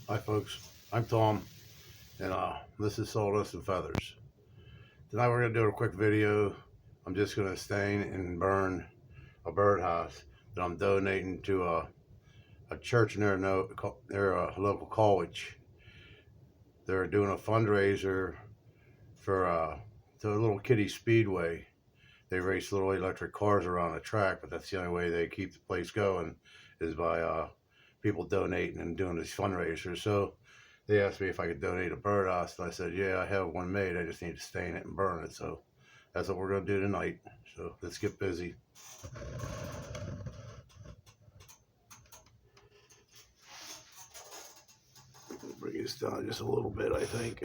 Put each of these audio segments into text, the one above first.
Hi folks, I'm Tom, and this is Sawdust and Feathers. Tonight we're going to do a quick video. I'm just going to stain and burn a birdhouse that I'm donating to a church near a local college. They're doing a fundraiser for to a little kiddie speedway. They race little electric cars around the track, but that's the only way they keep the place going is by people donating and doing these fundraisers. So they asked me if I could donate a birdhouse, and I said, yeah, I have one made. I just need to stain it and burn it. So that's what we're going to do tonight. So let's get busy. Bring this down just a little bit, I think.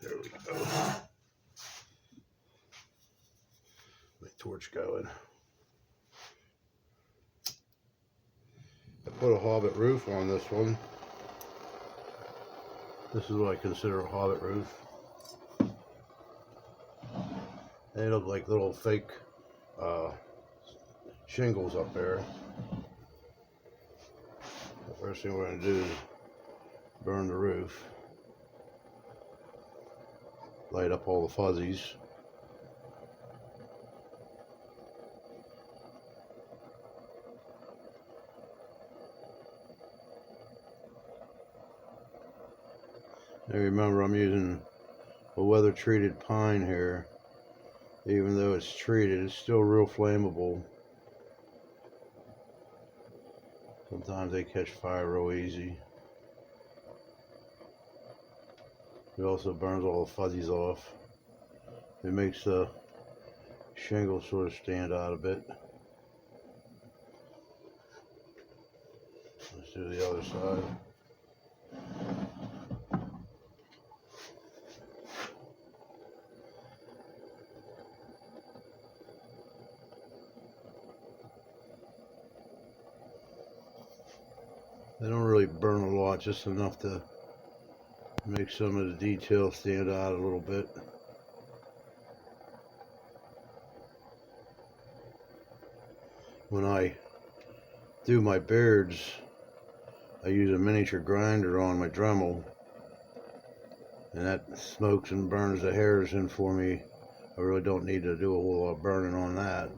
There we go. My torch going. I put a Hobbit roof on this one. This is what I consider a Hobbit roof. They look like little fake shingles up there. The first thing we're going to do is burn the roof. Light up all the fuzzies. Now remember, I'm using a weather treated pine here. Even though it's treated, it's still real flammable. Sometimes they catch fire real easy. It also burns all the fuzzies off. It makes the shingle sort of stand out a bit. Let's do the other side. They don't really burn a lot, just enough to make some of the details stand out a little bit. When I do my beards, I use a miniature grinder on my Dremel, and that smokes and burns the hairs in for me. I really don't need to do a whole lot of burning on that.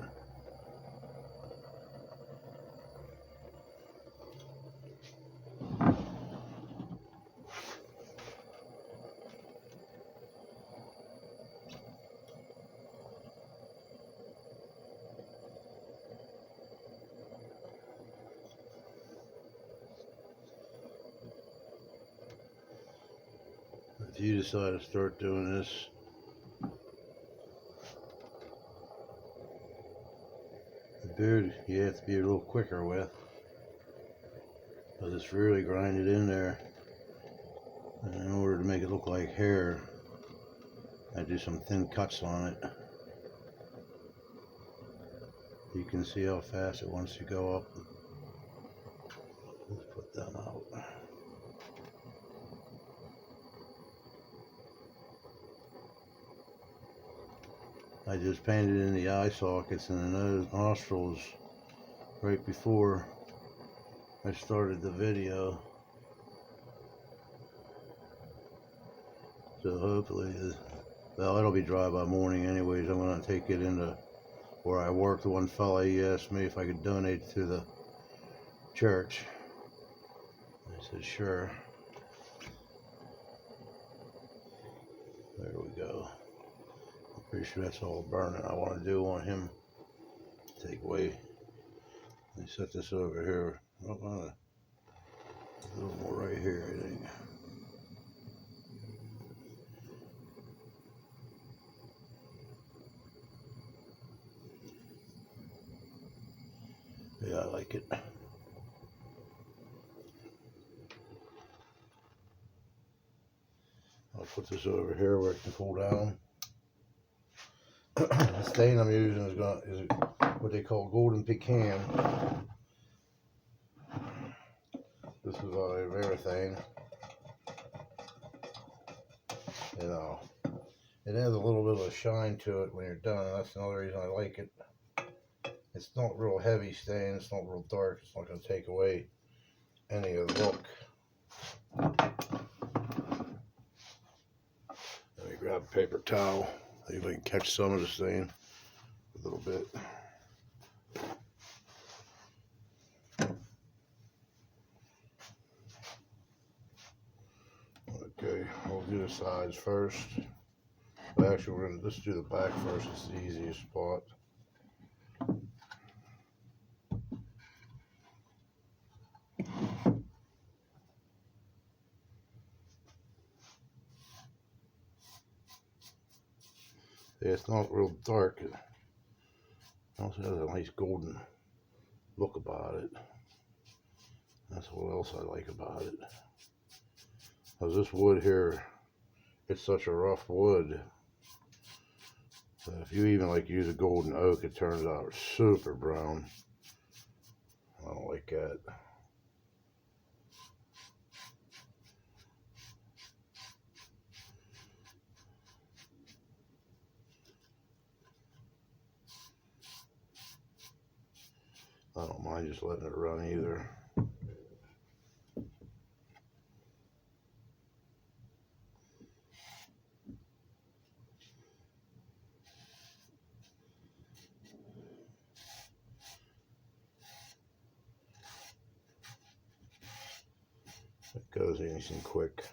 If you decide to start doing this, the beard you have to be a little quicker with, because it's really grinded in there. And in order to make it look like hair, I do some thin cuts on it. You can see how fast it wants to go up. Let's put them out. I just painted in the eye sockets and the nose, nostrils right before I started the video. So hopefully, well, it'll be dry by morning anyways. I'm going to take it into where I work. The one fella, he asked me if I could donate to the church. I said, sure. There we go. I'm pretty sure that's all burning I want to do on him. Take away. Let me set this over here. Oh, a little more right here, I think. Yeah, I like it. I'll put this over here where it can pull down. The stain I'm using is what they call golden pecan. This is Varathane. You know, it has a little bit of a shine to it when you're done, and that's another reason I like it. It's not real heavy stain, it's not real dark, it's not going to take away any of the look. paper towel. See if I can catch some of the stain a little bit. Okay, we'll do the sides first. But actually, we're gonna just do the back first. It's the easiest spot. Yeah, it's not real dark. It also has a nice golden look about it. That's what else I like about it. Because this wood here, it's such a rough wood that if you even like use a golden oak, it turns out super brown. I don't like that. I don't mind just letting it run either. It goes anything quick.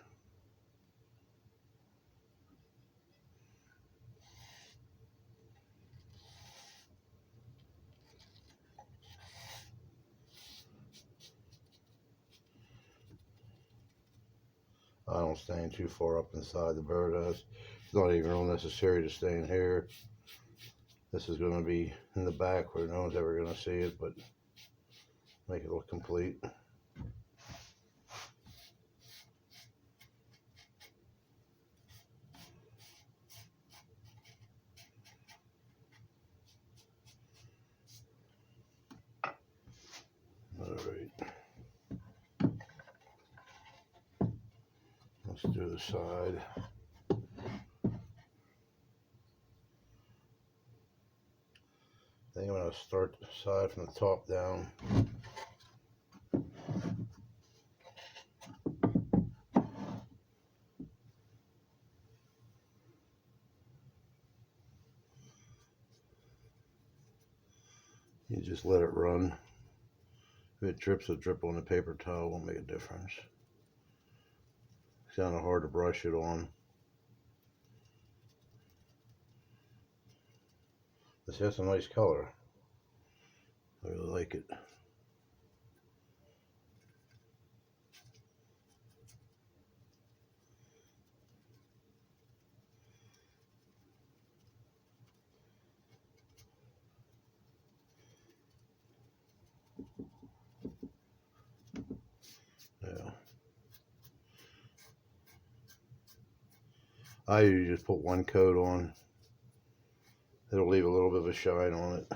I don't stain too far up inside the birdhouse. It's not even real necessary to stain here. This is going to be in the back where no one's ever going to see it, but make it look complete. Alright. Let's do the side. I think I'm going to start the side from the top down. You just let it run. If it drips, a drip on the paper towel won't make a difference. It's kind of hard to brush it on. This has a nice color. I really like it. Yeah. I usually just put one coat on. It'll leave a little bit of a shine on it.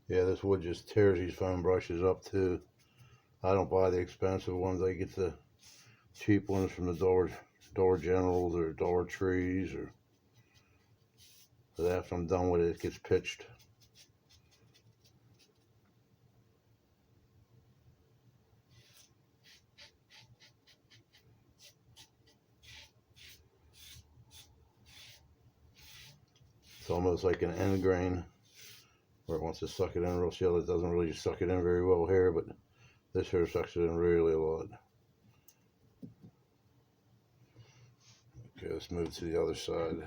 Yeah, this wood just tears these foam brushes up too. I don't buy the expensive ones. I get the cheap ones from the Dollar Generals or Dollar Trees, or but after I'm done with it, it gets pitched. It's almost like an end grain where it wants to suck it in real. See how it doesn't really suck it in very well here, but this here sucks it in really a lot. Okay, let's move to the other side.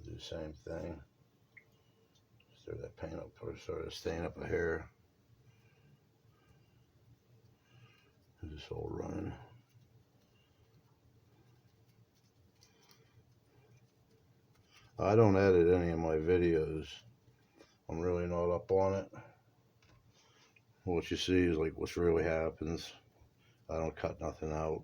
Do the same thing. Stir that paint up or start to stain up a hair. This all running. I don't edit any of my videos. I'm really not up on it. What you see is like what really happens. I don't cut nothing out.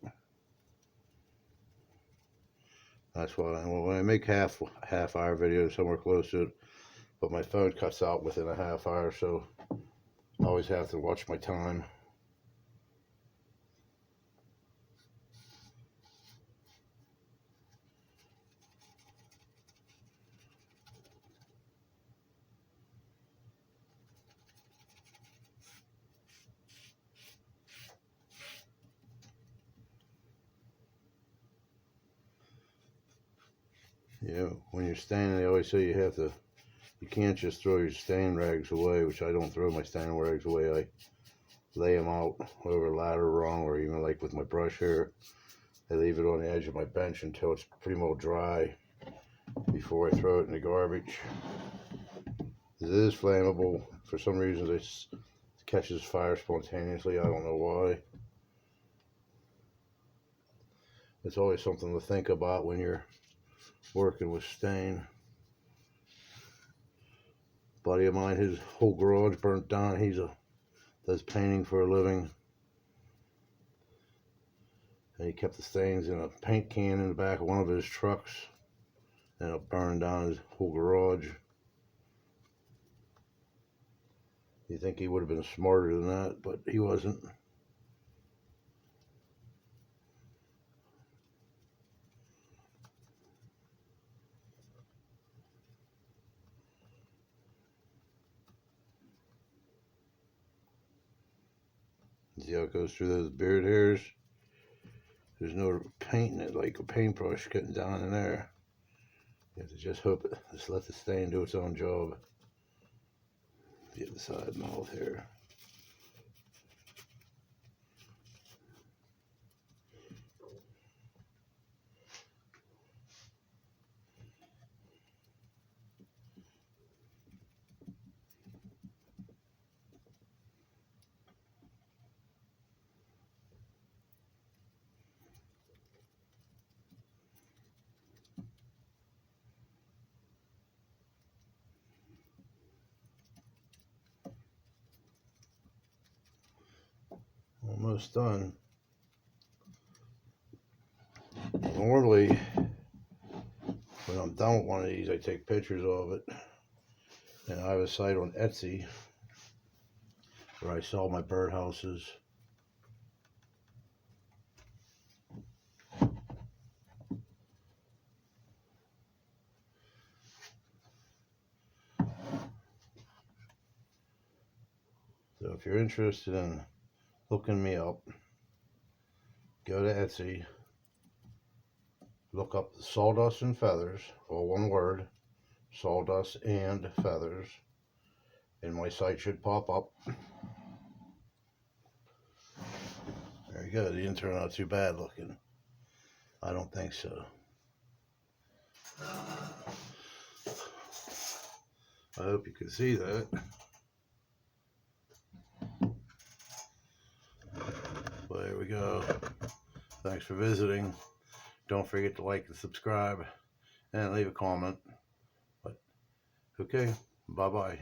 That's why when I make half hour videos somewhere close to it, but my phone cuts out within a half hour, so I always have to watch my time. Yeah, when you're staining, they always say you can't just throw your stain rags away, which I don't throw my stain rags away. I lay them out over a ladder rung, or even like with my brush here, I leave it on the edge of my bench until it's pretty well dry before I throw it in the garbage. It is flammable. For some reason, it catches fire spontaneously. I don't know why. It's always something to think about when you're working with stain. Buddy of mine, his whole garage burnt down. He does painting for a living, and he kept the stains in a paint can in the back of one of his trucks, and it burned down his whole garage. You think he would have been smarter than that, but he wasn't. See how it goes through those beard hairs? There's no painting it like a paintbrush getting down in there. You have to just just let the stain do its own job. The other side mouth here. Almost done. Normally, when I'm done with one of these, I take pictures of it. And I have a site on Etsy where I sell my birdhouses. So if you're interested in looking me up, go to Etsy, look up Sawdust and Feathers, all one word, Sawdust and Feathers, and my site should pop up. Very good. It didn't turn out too bad looking. I don't think so. I hope you can see that. Well, there we go. Thanks for visiting. Don't forget to like and subscribe and leave a comment. But okay, bye-bye.